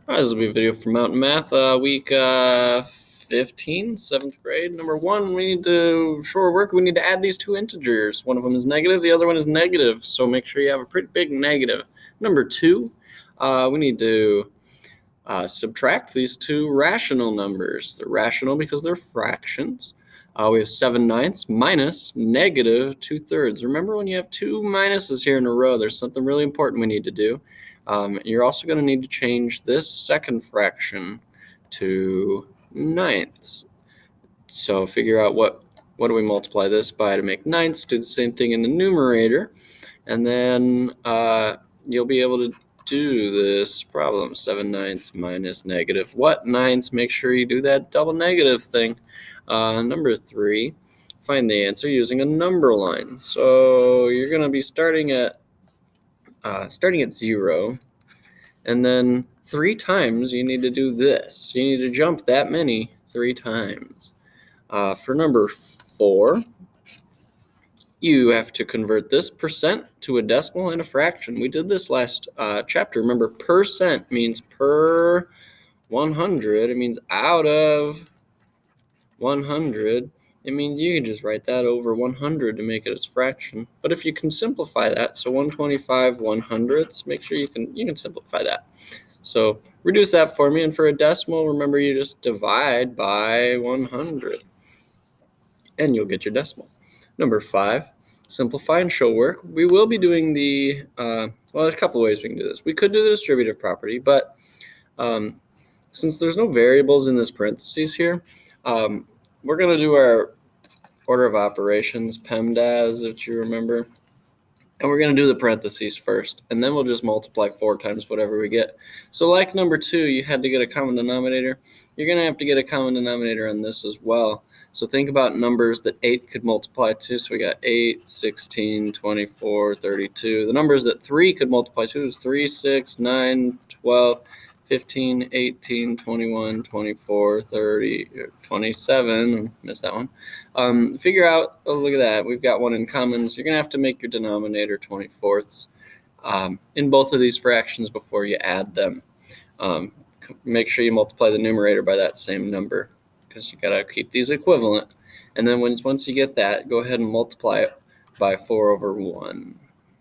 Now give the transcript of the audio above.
This will be a video from Mountain Math, week 15, 7th grade. Number 1, we need to add these two integers. One of them is negative, the other one is negative, so make sure you have a pretty big negative. Number 2, we need to subtract these two rational numbers. They're rational because they're fractions. We have 7/9 minus negative 2/3. Remember, when you have two minuses here in a row, there's something really important we need to do. You're also going to need to change this second fraction to ninths. So figure out what do we multiply this by to make ninths. Do the same thing in the numerator, and then you'll be able to do this problem. 7/9 minus negative what ninths? Make sure you do that double negative thing. Number 3, find the answer using a number line. So you're going to be starting at 0, and then 3 times you need to do this. You need to jump that many 3 times. For number 4, you have to convert this percent to a decimal and a fraction. We did this last chapter. Remember, percent means per 100. It means out of 100. It means you can just write that over 100 to make it its fraction. But if you can simplify that, so 125 100ths, make sure you can simplify that. So reduce that for me, and for a decimal, remember you just divide by 100, and you'll get your decimal. Number 5, simplify and show work. We will be doing the, there's a couple of ways we can do this. We could do the distributive property, but since there's no variables in this parentheses here, we're going to do our order of operations, PEMDAS, if you remember. And we're going to do the parentheses first, and then we'll just multiply 4 times whatever we get. So like number 2, you had to get a common denominator. You're going to have to get a common denominator on this as well. So think about numbers that 8 could multiply to. So we got 8, 16, 24, 32. The numbers that 3 could multiply to is 3, 6, 9, 12, 15, 18, 21, 24, 30, 27. Missed that one. Figure out, oh, look at that. We've got one in common. So you're going to have to make your denominator 24ths in both of these fractions before you add them. Make sure you multiply the numerator by that same number, because you got to keep these equivalent. And then once you get that, go ahead and multiply it by 4/1.